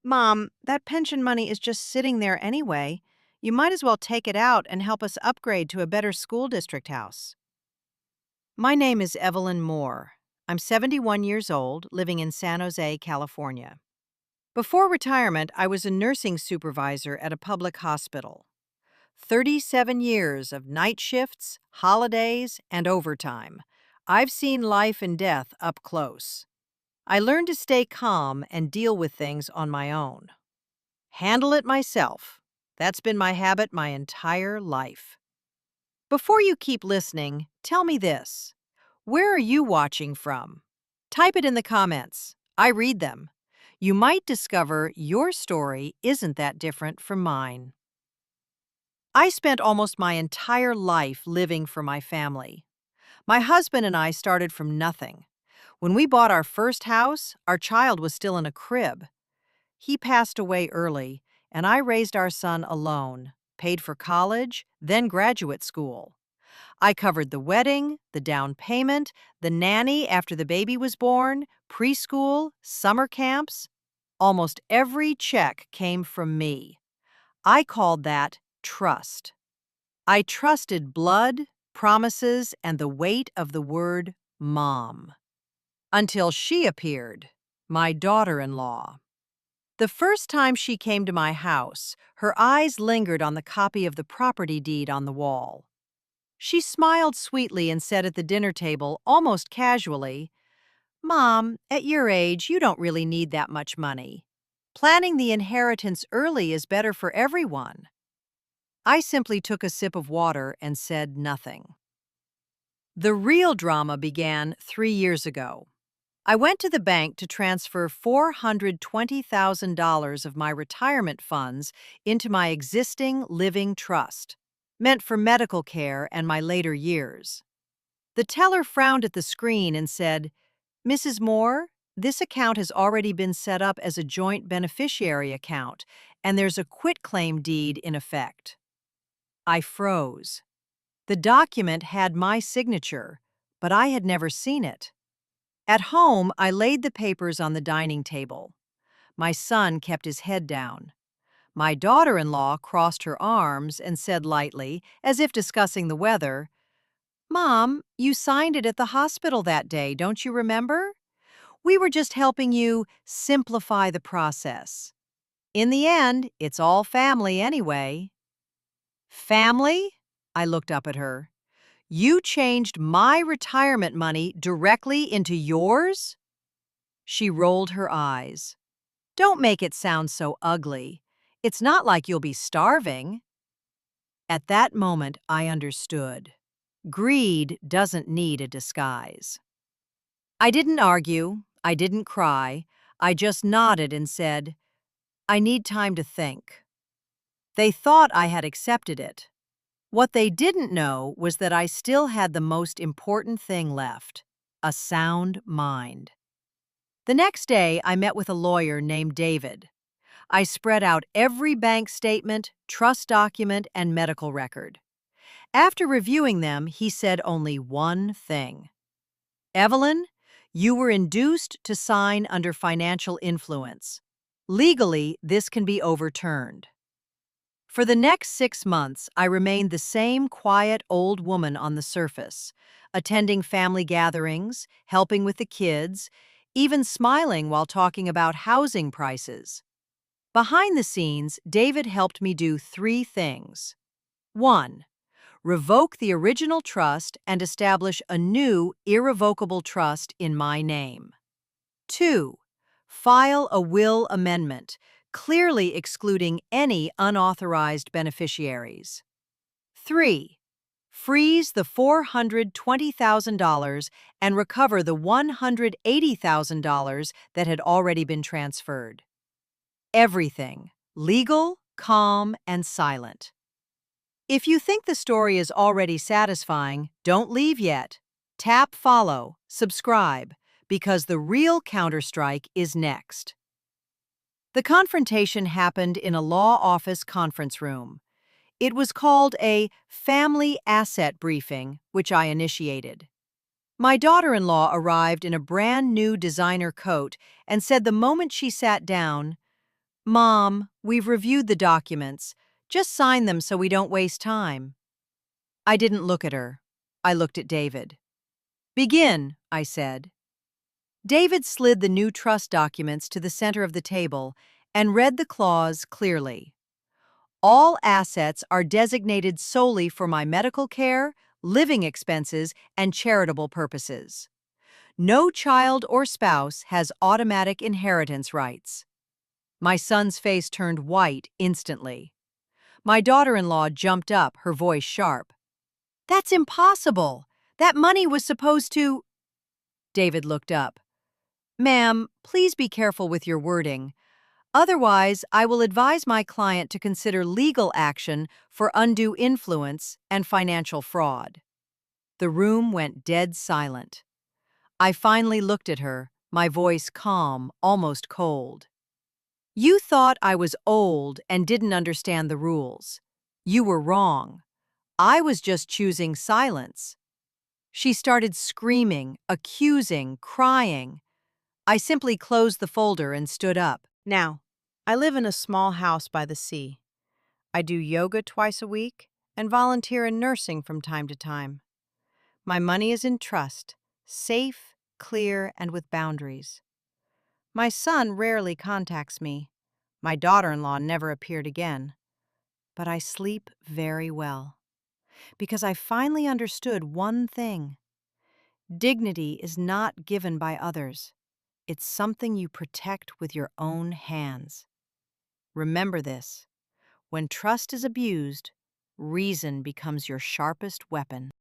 Mom, that pension money is just sitting there anyway. You might as well take it out and help us upgrade to a better school district house. My name is Evelyn Moore. I'm 71 years old, living in San Jose, California. Before retirement, I was a nursing supervisor at a public hospital. 37 years of night shifts, holidays, and overtime. I've seen life and death up close. I learned to stay calm and deal with things on my own. Handle it myself. That's been my habit my entire life. Before you keep listening, tell me this. Where are you watching from? Type it in the comments. I read them. You might discover your story isn't that different from mine. I spent almost my entire life living for my family. My husband and I started from nothing. When we bought our first house, our child was still in a crib. He passed away early, and I raised our son alone, paid for college, then graduate school. I covered the wedding, the down payment, the nanny after the baby was born, preschool, summer camps. Almost every check came from me. I called that trust. I trusted blood, promises, and the weight of the word mom. Until she appeared, my daughter-in-law. The first time she came to my house, her eyes lingered on the copy of the property deed on the wall. She smiled sweetly and said at the dinner table, almost casually, "Mom, at your age, you don't really need that much money. Planning the inheritance early is better for everyone." I simply took a sip of water and said nothing. The real drama began 3 years ago. I went to the bank to transfer $420,000 of my retirement funds into my existing living trust, meant for medical care and my later years. The teller frowned at the screen and said, "Mrs. Moore, this account has already been set up as a joint beneficiary account, and there's a quitclaim deed in effect." I froze. The document had my signature, but I had never seen it. At home, I laid the papers on the dining table. My son kept his head down. My daughter-in-law crossed her arms and said lightly, as if discussing the weather, "Mom, you signed it at the hospital that day, don't you remember? We were just helping you simplify the process. In the end, it's all family anyway." "Family?" I looked up at her. "You changed my retirement money directly into yours?" She rolled her eyes. "Don't make it sound so ugly. It's not like you'll be starving." At that moment, I understood. Greed doesn't need a disguise. I didn't argue. I didn't cry. I just nodded and said, "I need time to think." They thought I had accepted it. What they didn't know was that I still had the most important thing left, a sound mind. The next day, I met with a lawyer named David. I spread out every bank statement, trust document, and medical record. After reviewing them, he said only one thing. "Evelyn, you were induced to sign under financial influence. Legally, this can be overturned." For the next 6 months, I remained the same quiet old woman on the surface, attending family gatherings, helping with the kids, even smiling while talking about housing prices. Behind the scenes, David helped me do 3 things. 1. Revoke the original trust and establish a new, irrevocable trust in my name. 2. File a will amendment, clearly excluding any unauthorized beneficiaries. 3. Freeze the $420,000 and recover the $180,000 that had already been transferred. Everything legal, calm, and silent. If you think the story is already satisfying, don't leave yet. Tap follow, subscribe, because the real counterstrike is next. The confrontation happened in a law office conference room. It was called a family asset briefing, which I initiated. My daughter-in-law arrived in a brand new designer coat and said the moment she sat down, Mom, we've reviewed the documents. Just sign them so we don't waste time. I didn't look at her. I looked at David. Begin, I said. David slid the new trust documents to the center of the table and read the clause clearly. All assets are designated solely for my medical care, living expenses, and charitable purposes. No child or spouse has automatic inheritance rights. My son's face turned white instantly. My daughter-in-law jumped up, her voice sharp. That's impossible! That money was supposed to… David looked up. Ma'am, please be careful with your wording. Otherwise, I will advise my client to consider legal action for undue influence and financial fraud. The room went dead silent. I finally looked at her, my voice calm, almost cold. You thought I was old and didn't understand the rules. You were wrong. I was just choosing silence. She started screaming, accusing, crying. I simply closed the folder and stood up. Now, I live in a small house by the sea. I do yoga twice a week and volunteer in nursing from time to time. My money is in trust, safe, clear, and with boundaries. My son rarely contacts me. My daughter-in-law never appeared again. But I sleep very well. Because I finally understood one thing. Dignity is not given by others. It's something you protect with your own hands. Remember this. When trust is abused, reason becomes your sharpest weapon.